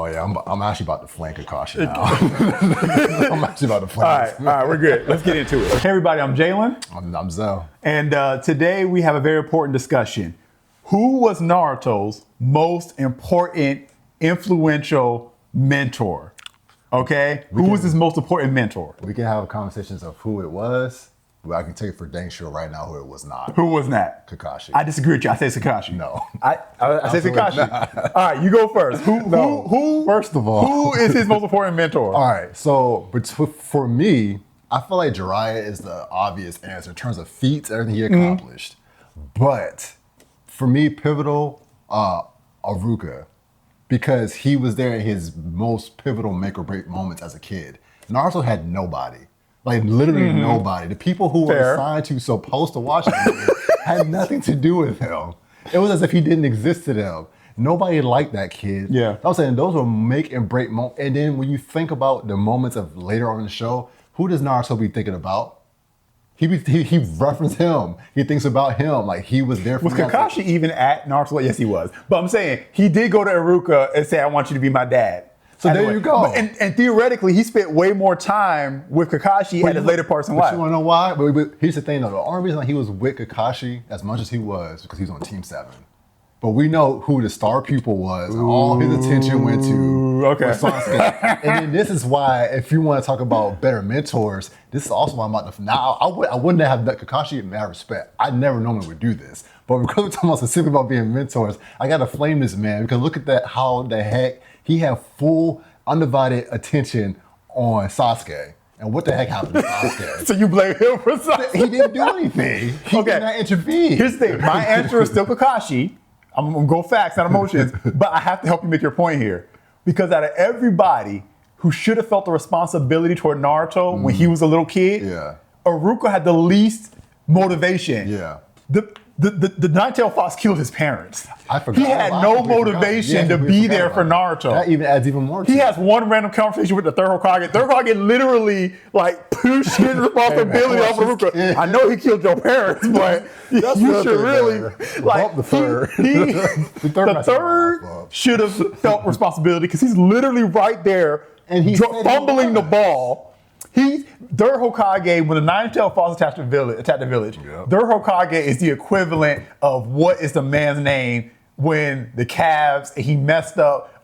Oh yeah, I'm actually about to flank Kakashi now. I'm actually about to flank. All right, we're good. Let's get into it. Hey everybody, I'm Jalen. I'm Zoe. And today we have a very important discussion. Who was Naruto's most important, influential mentor? Okay? Who was his most important mentor? We can have conversations of who it was, but I can tell you for dang sure right now who it was not. Who was that? Kakashi. I disagree with you. I say Kakashi. No. I say Kakashi. All right, you go first. Who? First of all, who is his most important mentor? All right, so for me, I feel like Jiraiya is the obvious answer in terms of feats, everything he accomplished. But for me, pivotal, Iruka, because he was there in his most pivotal make or break moments as a kid. Naruto had nobody. Like literally nobody. The people who were assigned to supposed to watch him had nothing to do with him. It was as if he didn't exist to them. Nobody liked that kid. Yeah. I'm saying those were make and break moments. And then when you think about the moments of later on in the show, who does Naruto be thinking about? He referenced him. He thinks about him. Like he was there for Was Kakashi even at Naruto? Yes, he was. But I'm saying he did go to Iruka and say, I want you to be my dad. So there you go. But, and theoretically, he spent way more time with Kakashi at his later parts in life. You want to know why? But here's the thing though. The only reason he was with Kakashi as much as he was because he was on Team 7. But we know who the star pupil was. All his attention went to was Sasuke. And then this is why, if you want to talk about better mentors, this is also why I'm about to. Now, I wouldn't have met Kakashi in mad respect. I never normally would do this. But because we're talking about specifically about being mentors, I got to flame this man because look at that, how the heck he had full, undivided attention on Sasuke. And what the heck happened to Sasuke? So you blame him for Sasuke? He didn't do anything. He did not intervene. Here's the thing. My answer is still Kakashi. I'm going to go facts, not emotions. But I have to help you make your point here. Because out of everybody who should have felt the responsibility toward Naruto when he was a little kid, Iruka had the least motivation. Yeah. The Nine-Tailed Fox killed his parents. I forgot. He had no motivation to be there for Naruto. That even adds even more to He it. has one random conversation with the third Hokage. Third Hokage literally like pushed his responsibility off of Iruka. I know he killed your parents, but you should really like the third. The third should have felt responsibility because he's literally right there and he's fumbling the ball. Third Hokage, when the Nine-Tailed Fox attacked the village, Third Hokage is the equivalent of what is the man's name when the Cavs, he messed up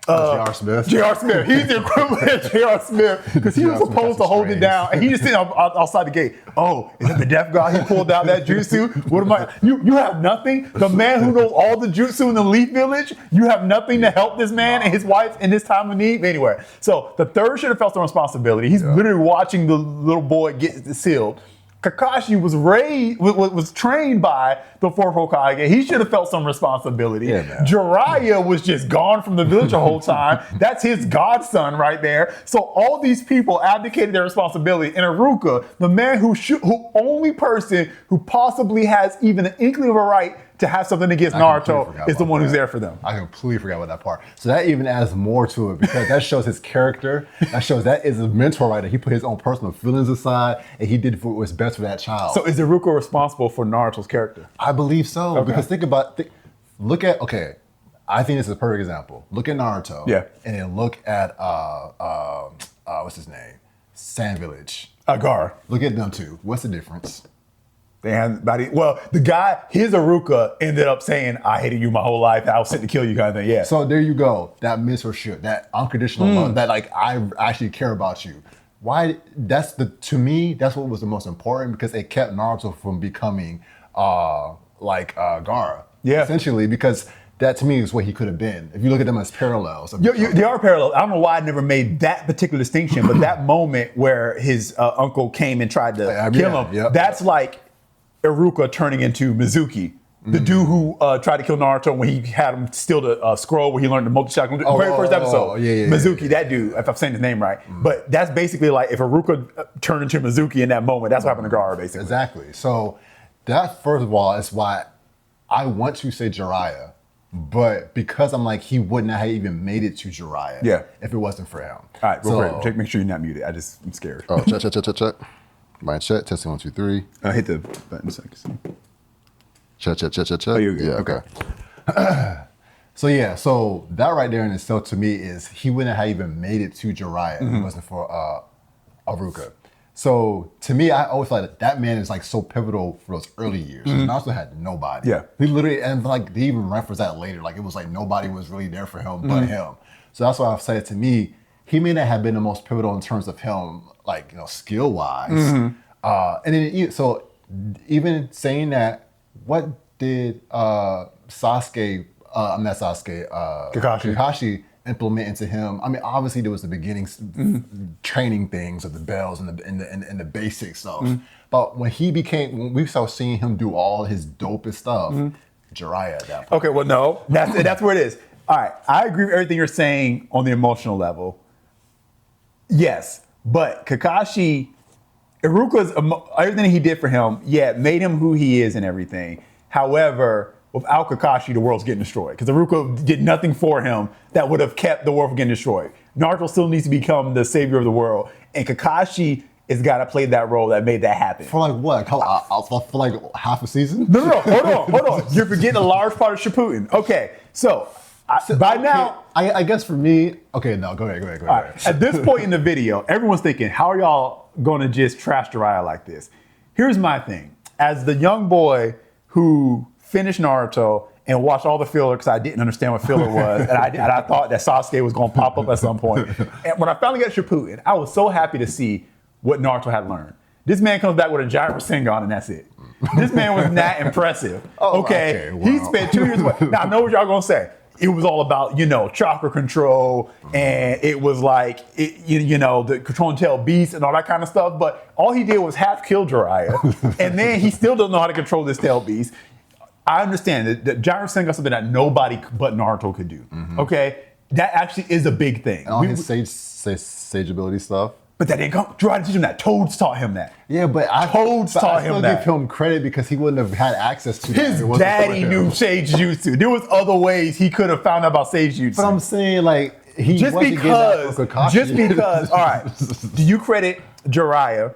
J.R. Smith. J.R. Smith. He's the equivalent of J.R. Smith because he was supposed to hold it down and he just sitting outside the gate. Oh, is it the deaf guy? He pulled out that jutsu? What am I? You have nothing? The man who knows all the jutsu in the Leaf Village, you have nothing to help this man and his wife in this time of need? Anyway, so the third should have felt some responsibility. He's literally watching the little boy get sealed. Kakashi was trained by the fourth Hokage. He should have felt some responsibility. Jiraiya was just gone from the village the whole time. That's his godson right there. So all these people abdicated their responsibility. And Iruka, the man who only person who possibly has even an inkling of a right to have something against Naruto is the one who's there for them. I completely forgot about that part. So that even adds more to it because that shows his character. That shows that is a mentor right there. He put his own personal feelings aside and he did what was best for that child. So is Iruka responsible for Naruto's character? I believe so. Because look at, I think this is a perfect example. Look at Naruto. Yeah. And then look at, what's his name? Sand Village. Gaara. Look at them two. What's the difference? The guy, his Iruka ended up saying, I hated you my whole life. I was sent to kill you kind of thing. Yeah. So there you go. That mentorship, that unconditional love, that like, I actually care about you. Why? To me, that's what was the most important because it kept Naruto from becoming Gaara. Yeah. Essentially, because that to me is what he could have been. If you look at them as parallels. They are parallels. I don't know why I never made that particular distinction, but that moment where his uncle came and tried to kill him, that's like Iruka turning into Mizuki. The dude who tried to kill Naruto when he had him steal the scroll where he learned the multi-chakra. Very first episode. Mizuki, that dude, if I'm saying his name right. But that's basically like if Iruka turned into Mizuki in that moment, that's what happened to Gaara, basically. Exactly. So that, first of all, is why I want to say Jiraiya. But because I'm like, he would not have even made it to Jiraiya if it wasn't for him. All right, real quick. Make sure you're not muted. I'm scared. Oh, check. My check. Testing 1, 2, 3. Hit the button so I can see. Check. Oh, you're good. Yeah, okay. So yeah, so that right there in itself to me is he wouldn't have even made it to Jiraiya if it wasn't for Iruka. So to me, I always thought that man is like so pivotal for those early years. Naruto had nobody. Yeah. He literally, and like they even reference that later. Like it was like nobody was really there for him but him. So that's why I've said to me, he may not have been the most pivotal in terms of him, like, skill wise. And then so even saying that, what did Kakashi implement into him? I mean, obviously there was the beginnings, training things of the bells and the basic stuff. But when we started seeing him do all his dopest stuff, Jiraiya at that point. Okay, well, no, that's where it is. All right, I agree with everything you're saying on the emotional level. Yes, but Kakashi, Iruka's everything he did for him, made him who he is and everything. However, without Kakashi, the world's getting destroyed because Iruka did nothing for him that would have kept the world from getting destroyed. Naruto still needs to become the savior of the world, and Kakashi has got to play that role that made that happen. For like what? For like half a season? No, hold on. You're forgetting a large part of Shippuden. Okay, so by now, I guess for me, okay, no, go ahead. All right. At this point in the video, everyone's thinking, how are y'all going to just trash Jiraiya like this? Here's my thing. As the young boy who finished Naruto and watched all the filler because I didn't understand what filler was, and I thought that Sasuke was going to pop up at some point. And when I finally got Shippuden, I was so happy to see what Naruto had learned. This man comes back with a giant Rasengan and that's it. This man was not impressive. Okay, wow. He spent 2 years. Now I know what y'all going to say. It was all about, chakra control, and it was like, the control and tail beast and all that kind of stuff. But all he did was half kill Jiraiya, and then he still doesn't know how to control this tail beast. I understand that Gyro Sengoku is something that nobody but Naruto could do. Okay, that actually is a big thing. And all his sage ability stuff. But that didn't come. Jiraiya teach him that. Toads taught him that. Yeah, but Toads taught him that. I still give him credit because he wouldn't have had access to his daddy knew Sage Jutsu. There was other ways he could have found out about Sage Jutsu. But I'm saying, like, he just because. All right. Do you credit Jiraiya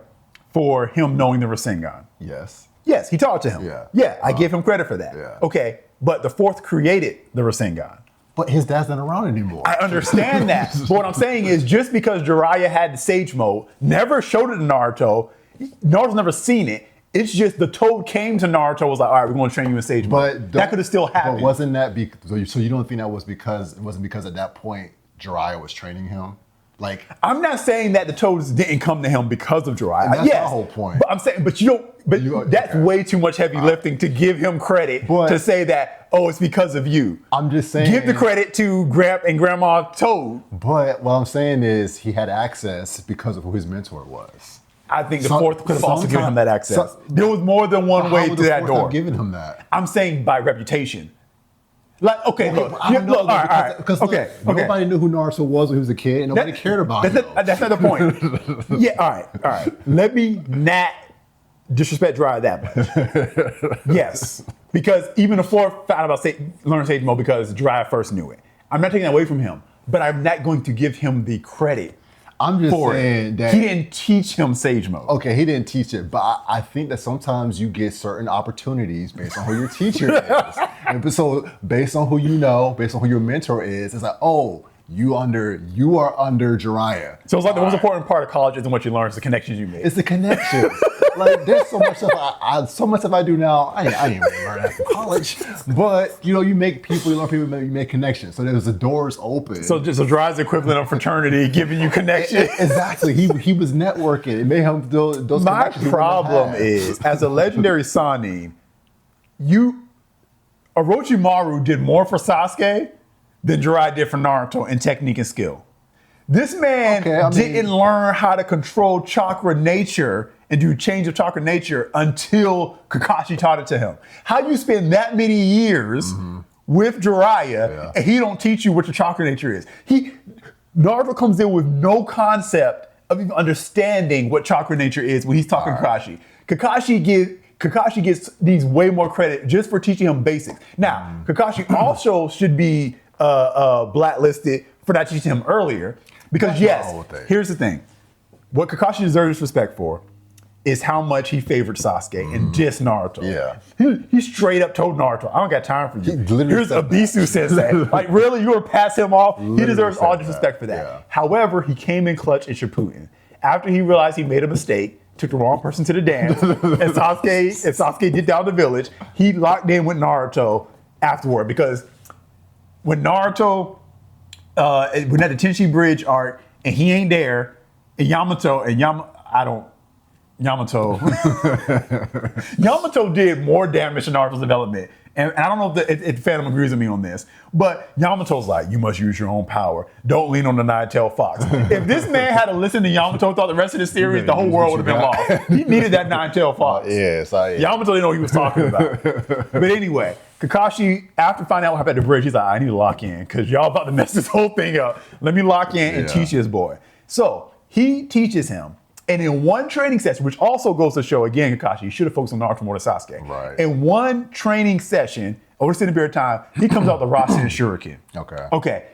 for him knowing the Rasengan? Yes. Yes, he taught it to him. Yeah, I give him credit for that. Yeah. Okay, but the fourth created the Rasengan. But his dad's not around anymore. I understand that. But what I'm saying is just because Jiraiya had the Sage Mode, never showed it to Naruto's never seen it. It's just the Toad came to Naruto, was like, all right, we're going to train you in Sage Mode. But that could have still happened. But wasn't that, so you don't think that was because, it wasn't because at that point Jiraiya was training him? Like, I'm not saying that the Toads didn't come to him because of Jiraiya. That's the whole point. But I'm saying, that's way too much heavy lifting to give him credit to say that, oh, it's because of you. I'm just saying. Give the credit to Grandpa and Grandma Toad. But what I'm saying is he had access because of who his mentor was. I think the fourth could have also given him that access. There was more than one way to that door. Giving him that. I'm saying by reputation. Like, okay, look. Because nobody knew who Naruto was when he was a kid, and nobody cared about him. That's not the point. Yeah, all right. Let me not disrespect Jiraiya that much. Yes, because even the fourth found about learning Sage Mode because Jiraiya first knew it. I'm not taking that away from him, but I'm not going to give him the credit. I'm just saying that he didn't teach him Sage Mode. Okay, he didn't teach it, but I think that sometimes you get certain opportunities based on who your teacher is. And so based on who you know, based on who your mentor is, it's like, oh, you are under Jiraiya. So it's like the most important part of college isn't what you learn, it's the connections you make. It's the connections. Like there's so much stuff I do now. I didn't really learn that from college. But you make people, you learn people, you make connections. So there's the doors open. So Jiraiya's equivalent of fraternity, giving you connections. Exactly. He was networking. It made him those My connections. My problem is, as a legendary Sannin, Orochimaru did more for Sasuke than Jiraiya did for Naruto in technique and skill. This man didn't learn how to control chakra nature and do change of chakra nature until Kakashi taught it to him. How you spend that many years with Jiraiya and he don't teach you what your chakra nature is? Naruto comes in with no concept of even understanding what chakra nature is when he's talking to Kakashi. Kakashi gets these way more credit just for teaching him basics. Now, Kakashi also should be blacklisted for not teaching him earlier. Because here's the thing. What Kakashi deserves respect for is how much he favored Sasuke and dissed Naruto. Yeah. He straight up told Naruto, I don't got time for you. Here's said Abisu Sensei. Like, really? You were pass him off? He deserves all disrespect for that. Yeah. However, he came in clutch in Shippuden. After he realized he made a mistake, took the wrong person to the dance, and Sasuke did down the village, he locked in with Naruto afterward. Because when Naruto, when at the Tenchi Bridge arc, and he ain't there, and Yamato did more damage to Naruto's development. And I don't know if Phantom agrees with me on this, but Yamato's like, you must use your own power. Don't lean on the nine-tailed fox. If this man had to listen to Yamato throughout the rest of the series, the whole world would have been lost. He needed that nine-tailed fox. Yes, Yamato didn't know what he was talking about. But anyway, Kakashi, after finding out what happened at the bridge, he's like, I need to lock in because y'all about to mess this whole thing up. Let me lock in and teach this boy. So he teaches him. And in one training session, which also goes to show, again, Kakashi, you should have focused on Naruto more than Sasuke. Right. In one training session, over a certain period of time, he comes out the Rasenshuriken. Okay.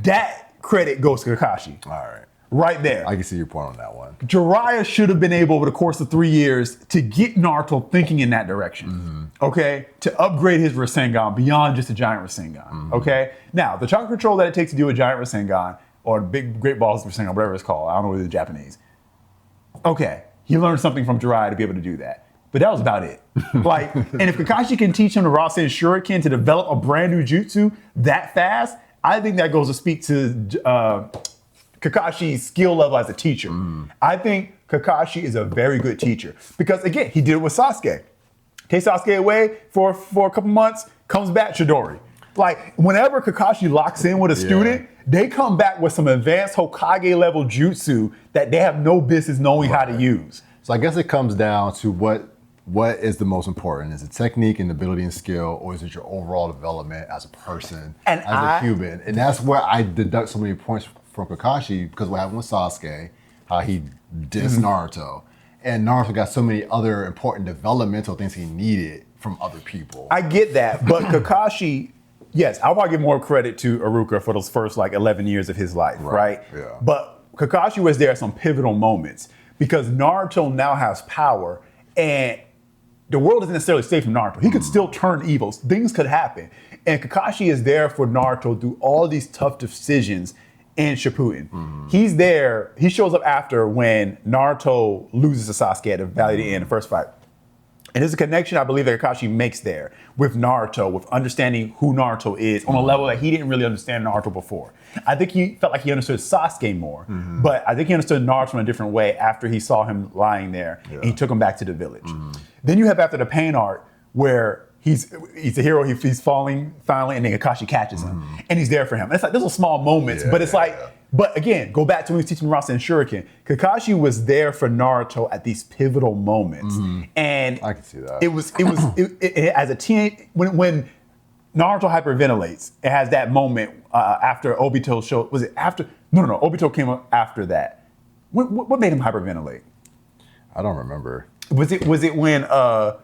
That credit goes to Kakashi. All right. Right there. I can see your point on that one. Jiraiya should have been able, over the course of 3 years, to get Naruto thinking in that direction. Okay? To upgrade his Rasengan beyond just a giant Rasengan. Okay? Now, the chakra control that it takes to do a giant Rasengan, or big Great Balls Rasengan, whatever it's called, I don't know what it's Japanese. Okay, he learned something from Jiraiya to be able to do that. But that was about it. Like, and if Kakashi can teach him the Rasenshuriken to develop a brand new jutsu that fast, I think that goes to speak to Kakashi's skill level as a teacher. I think Kakashi is a very good teacher. Because again, he did it with Sasuke. Takes Sasuke away for a couple months, comes back Chidori. Like, whenever Kakashi locks in with a student, they come back with some advanced Hokage level jutsu that they have no business knowing how to use. So I guess it comes down to what is the most important? Is it technique and ability and skill, or is it your overall development as a person, as a human? And that's where I deduct so many points from Kakashi, because what happened with Sasuke, how he dissed Naruto, and Naruto got so many other important developmental things he needed from other people. I get that, but Kakashi, yes, I'll probably give more credit to Iruka for those first 11 years of his life, right? Yeah. But Kakashi was there at some pivotal moments because Naruto now has power and the world isn't necessarily safe from Naruto. He could still turn evil. Things could happen. And Kakashi is there for Naruto to do all these tough decisions in Shippuden. He's there. He shows up after when Naruto loses to Sasuke at the Valley of the End, the first fight. And there's a connection I believe that Kakashi makes there with Naruto, with understanding who Naruto is on a level that he didn't really understand Naruto before. I think he felt like he understood Sasuke more, but I think he understood Naruto in a different way after he saw him lying there and he took him back to the village. Then you have after the pain arc where he's a hero, he's falling finally, and then Kakashi catches him and he's there for him. And it's like, those are small moments, but it's but again, go back to when he was teaching Rasenshuriken. Kakashi was there for Naruto at these pivotal moments, and I can see that. It was as a teenage when Naruto hyperventilates. It has that moment after Obito showed. Was it after? No. Obito came up after that. What made him hyperventilate? I don't remember. Was it when? Well,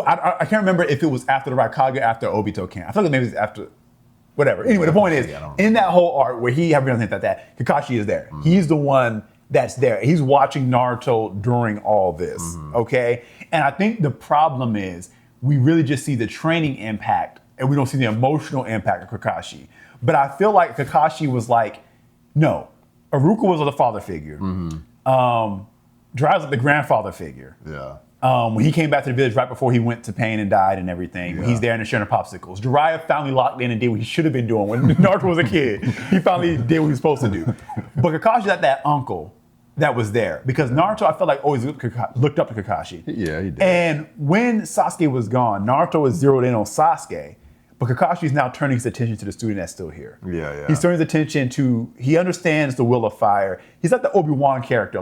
I can't remember if it was after the Raikage, after Obito came. I feel like maybe it was after. Whatever. Anyway, the point is, in that whole arc where he hyperventilates like that, Kakashi is there. He's the one that's there. He's watching Naruto during all this, okay? And I think the problem is we really just see the training impact and we don't see the emotional impact of Kakashi. But I feel like Kakashi was like, no, Iruka was the father figure. Jiraiya was the grandfather figure. Yeah. When he came back to the village right before he went to pain and died and everything, he's there in the sharing of popsicles. Jiraiya finally locked in and did what he should have been doing when Naruto was a kid. He finally did what he was supposed to do. But Kakashi had that uncle that was there because Naruto, I felt like, always looked up to Kakashi. Yeah, he did. And when Sasuke was gone, Naruto was zeroed in on Sasuke, but Kakashi's now turning his attention to the student that's still here. Yeah. He's turning his attention to, he understands the will of fire. He's like the Obi-Wan character,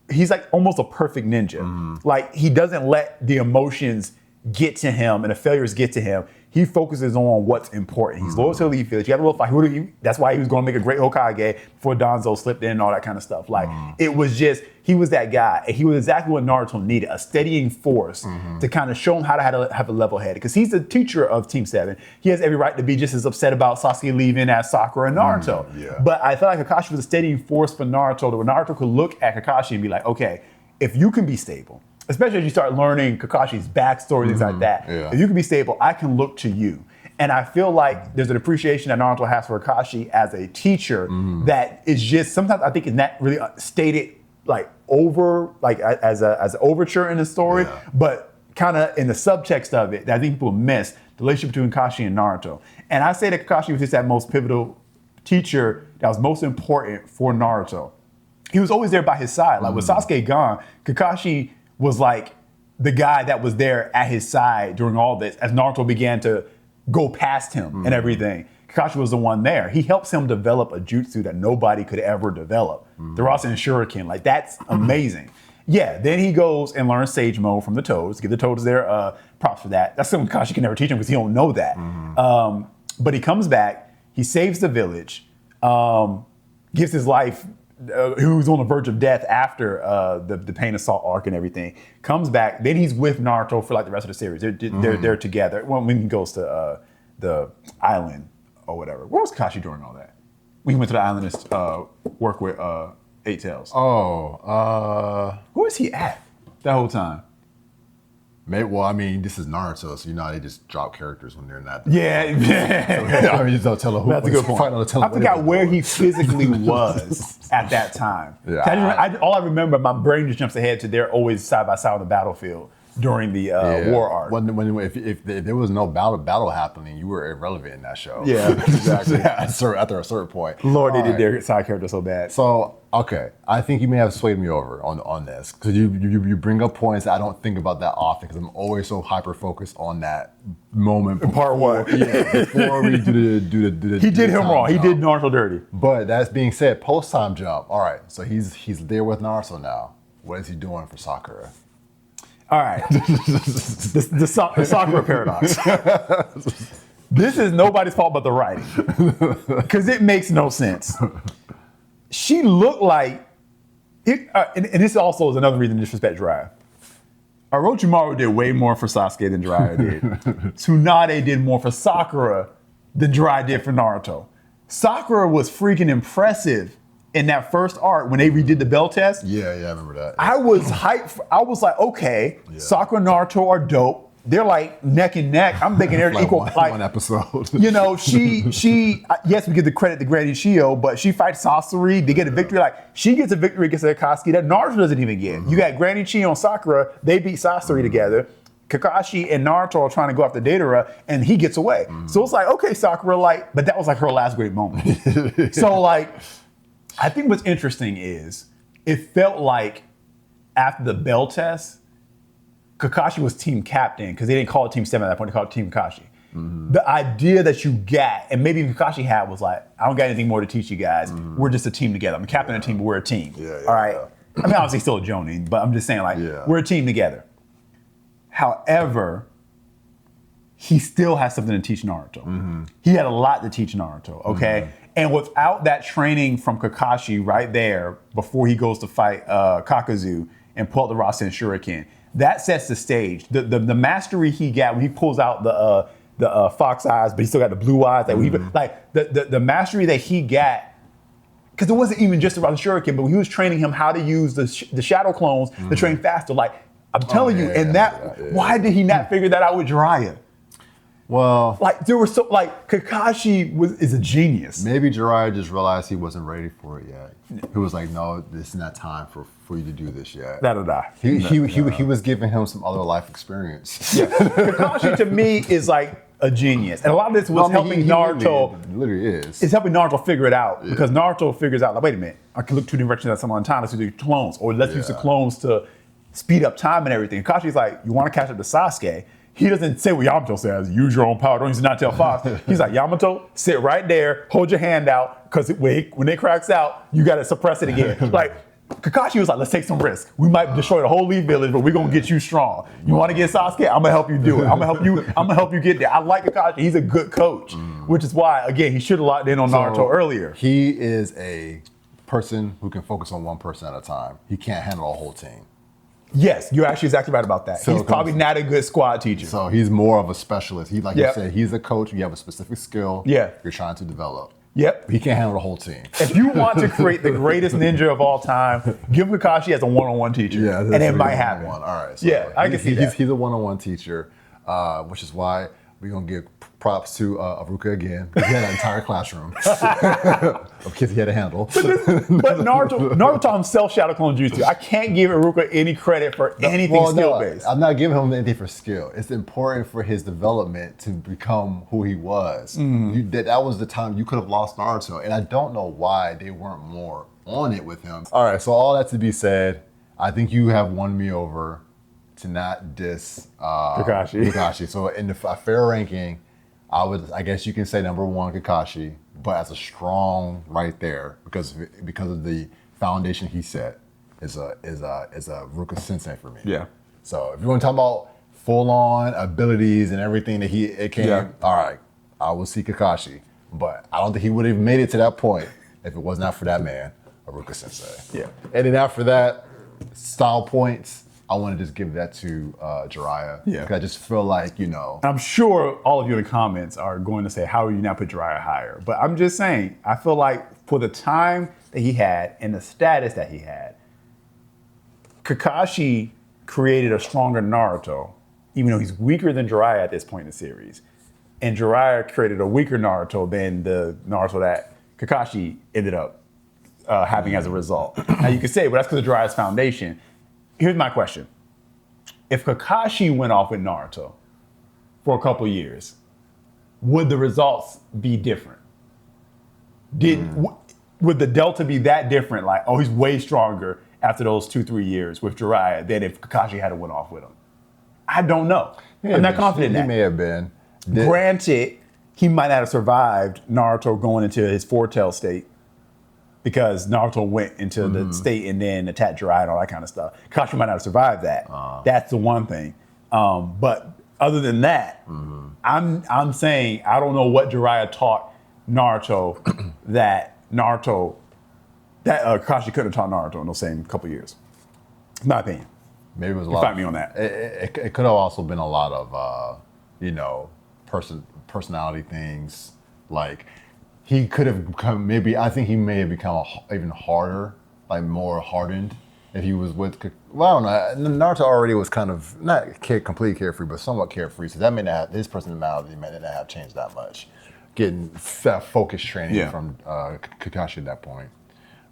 he's like almost a perfect ninja. Like, he doesn't let the emotions get to him and the failures get to him. He focuses on what's important. He's loyal to the elite village. He got a little fight. That's why he was going to make a great Hokage before Danzo slipped in and all that kind of stuff. It was just, he was that guy. And he was exactly what Naruto needed, a steadying force to kind of show him how to have a level head. Because he's the teacher of Team 7. He has every right to be just as upset about Sasuke leaving as Sakura and Naruto. But I felt like Kakashi was a steadying force for Naruto, that when Naruto could look at Kakashi and be like, okay, if you can be stable, especially as you start learning Kakashi's backstory, things like that, if you can be stable, I can look to you. And I feel like there's an appreciation that Naruto has for Kakashi as a teacher that is just, sometimes I think it's not really stated like as an overture in the story, but kind of in the subtext of it that I think people miss, the relationship between Kakashi and Naruto. And I say that Kakashi was just that most pivotal teacher that was most important for Naruto. He was always there by his side. Like with Sasuke gone, Kakashi was like the guy that was there at his side during all this as Naruto began to go past him and everything. Kakashi was the one there. He helps him develop a jutsu that nobody could ever develop. The Rasenshuriken, like that's amazing. Yeah, then he goes and learns Sage Mode from the Toads. Give the Toads their props for that. That's something Kakashi can never teach him because he don't know that. But he comes back, he saves the village, gives his life, who's on the verge of death after the Pain Assault arc and everything, comes back, then he's with Naruto for like the rest of the series. They're together. When he goes to the island or whatever. Where was Kakashi during all that? When he went to the island to work with Eight Tails. Where was he at that whole time? Maybe, well, I mean, this is Naruto, so you know how they just drop characters when they're in that. I mean, just don't tell them who. That's a good point. I forgot where he physically was at that time. All I remember, my brain just jumps ahead to they're always side by side on the battlefield during the war arc. If there was no battle happening, you were irrelevant in that show. Yeah, exactly. After a certain point. Lord, they did their side character so bad. So, okay, I think you may have swayed me over on this because you bring up points I don't think about that often because I'm always so hyper focused on that moment. Part one. Before we do the he did him wrong. He did Naruto dirty. But that's being said, post time jump. All right, so he's there with Naruto now. What is he doing for Sakura? All right, the Sakura paradox. This is nobody's fault but the writing, because it makes no sense. She looked like, and this also is another reason to disrespect Jiraiya. Orochimaru did way more for Sasuke than Jiraiya did. Tsunade did more for Sakura than Jiraiya did for Naruto. Sakura was freaking impressive in that first arc when they redid the bell test. Yeah, I remember that. I was hyped. I was like, okay, Sakura and Naruto are dope. They're like neck and neck. I'm thinking they're like equal. One episode. You know, she yes, we give the credit to Granny Shio, but she fights Sasori to get a victory. Like she gets a victory against Akatsuki that Naruto doesn't even get. You got Granny Shio and Sakura. They beat Sasori together. Kakashi and Naruto are trying to go after Deidara, and he gets away. So it's like, okay, Sakura, like, but that was like her last great moment. So like, I think what's interesting is it felt like after the bell test, Kakashi was team captain because they didn't call it Team 7 at that point, they called it Team Kakashi. The idea that you got, and maybe Kakashi had was like, I don't got anything more to teach you guys. We're just a team together. I'm a captain of a team, but we're a team. All right. I mean, obviously still a Jonin, but I'm just saying like, we're a team together. However, he still has something to teach Naruto. He had a lot to teach Naruto, okay? And without that training from Kakashi right there before he goes to fight Kakazu and pull out the Rasenshuriken, that sets the stage. The mastery he got when he pulls out the fox eyes, but he still got the blue eyes. Like the mastery that he got, because it wasn't even just about the Shuriken, but he was training him how to use the shadow clones to train faster. Like I'm telling you, why did he not figure that out with Jiraiya? Well, like there were so like Kakashi is a genius. Maybe Jiraiya just realized he wasn't ready for it yet. He was like, no, this is not time for you to do this yet. He was giving him some other life experience. Yeah. Kakashi to me is like a genius, and a lot of this was helping Naruto. Literally is. It's helping Naruto figure it out because Naruto figures out like, wait a minute, I can look two directions at someone time. Let's do clones, or let's use the clones to speed up time and everything. Kakashi's like, you want to catch up to Sasuke? He doesn't say what Yamato says, use your own power, don't use it not tell Fox. He's like, Yamato, sit right there, hold your hand out, because when it cracks out, you got to suppress it again. Like, Kakashi was like, let's take some risk. We might destroy the whole Leaf Village, but we're going to get you strong. You want to get Sasuke? I'm going to help you do it. I'm going to help you get there. I like Kakashi. He's a good coach, which is why, again, he should have locked in on Naruto earlier. He is a person who can focus on one person at a time. He can't handle a whole team. Yes, you're actually exactly right about that. So he's probably not a good squad teacher. So he's more of a specialist. He, like you said, he's a coach. You have a specific skill. Yeah. You're trying to develop. Yep. He can't handle the whole team. If you want to create the greatest ninja of all time, give Kakashi as a one-on-one teacher. Yeah, and it might happen. All right. So yeah, I can see that. He's a one-on-one teacher, which is why we're going to give props to Iruka again. He had an entire classroom of kids he had to handle. But Naruto taught himself Shadow Clone Jutsu. I can't give Iruka any credit for anything skill-based. I'm not giving him anything for skill. It's important for his development to become who he was. That was the time you could have lost Naruto, and I don't know why they weren't more on it with him. All right, so all that to be said, I think you have won me over to not diss Kakashi. So in a fair ranking, I guess you can say number 1 Kakashi, but as a strong right there because of the foundation he set is a Ruka Sensei for me. Yeah. So if you want to talk about full on abilities and everything that all right, I will see Kakashi, but I don't think he would have made it to that point if it was not for that man, Ruka Sensei. Yeah. And then after that, style points, I want to just give that to Jiraiya. Yeah. Because I just feel like, I'm sure all of you in the comments are going to say, how are you not put Jiraiya higher? But I'm just saying, I feel like for the time that he had and the status that he had, Kakashi created a stronger Naruto, even though he's weaker than Jiraiya at this point in the series. And Jiraiya created a weaker Naruto than the Naruto that Kakashi ended up having as a result. Now you could say, well, that's because of Jiraiya's foundation. Here's my question. If Kakashi went off with Naruto for a couple years, would the results be different? Would the delta be that different? Like, oh, he's way stronger after those 2-3 years with Jiraiya than if Kakashi had went off with him? I don't know. I'm not confident in that. He may have been. Granted, he might not have survived Naruto going into his foretell state, because Naruto went into the state and then attacked Jiraiya and all that kind of stuff. Kakashi might not have survived that. That's the one thing. But other than that, I'm saying I don't know what Jiraiya taught Naruto that Kakashi couldn't have taught Naruto in those same couple years. In my opinion. Maybe it was a lot. lot. Fight me on that. It could have also been a lot of personality things. Like, he could have become, I think he may have become even harder, like more hardened if he was with, well, I don't know. Naruto already was kind of, not completely carefree, but somewhat carefree. So that may not have, his personality may not have changed that much. Getting that focus training from Kakashi at that point.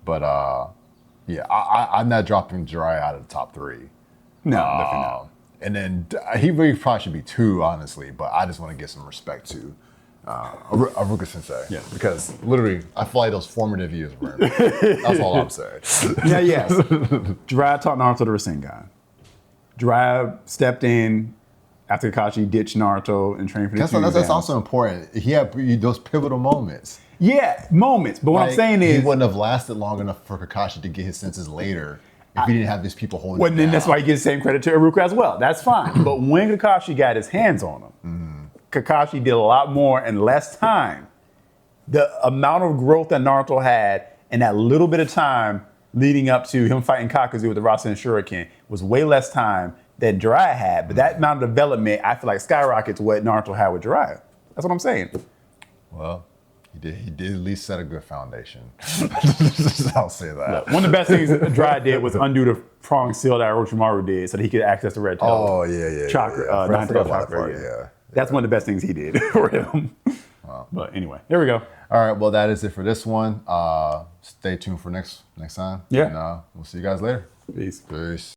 But I'm not dropping Jiraiya out of the top 3. No, definitely not. And then he really probably should be 2, honestly, but I just want to give some respect to Iruka Sensei. Yeah. Because literally, I feel like those formative years were him. That's all I'm saying. Yes. Jiraiya taught Naruto the Rasengan. Jiraiya stepped in after Kakashi ditched Naruto and trained for the That's also important. He had those pivotal moments. Yeah, moments. But what I'm saying is, he wouldn't have lasted long enough for Kakashi to get his senses later if he didn't have these people holding him down. Then that's why he gets the same credit to Iruka as well. That's fine. But when Kakashi got his hands on him, Kakashi did a lot more in less time. The amount of growth that Naruto had in that little bit of time leading up to him fighting Kakuzu with the Rasenshuriken was way less time than Jiraiya had. But that amount of development, I feel like, skyrockets what Naruto had with Jiraiya. That's what I'm saying. Well, he did at least set a good foundation. I'll say that. Look, one of the best things Jiraiya did was undo the prong seal that Orochimaru did so that he could access the red tail. Oh, yeah. Chakra, nine-tail chakra. Yeah. That's one of the best things he did for him. Wow. But anyway, there we go. All right, well, that is it for this one. Stay tuned for next time. Yeah. And we'll see you guys later. Peace. Peace.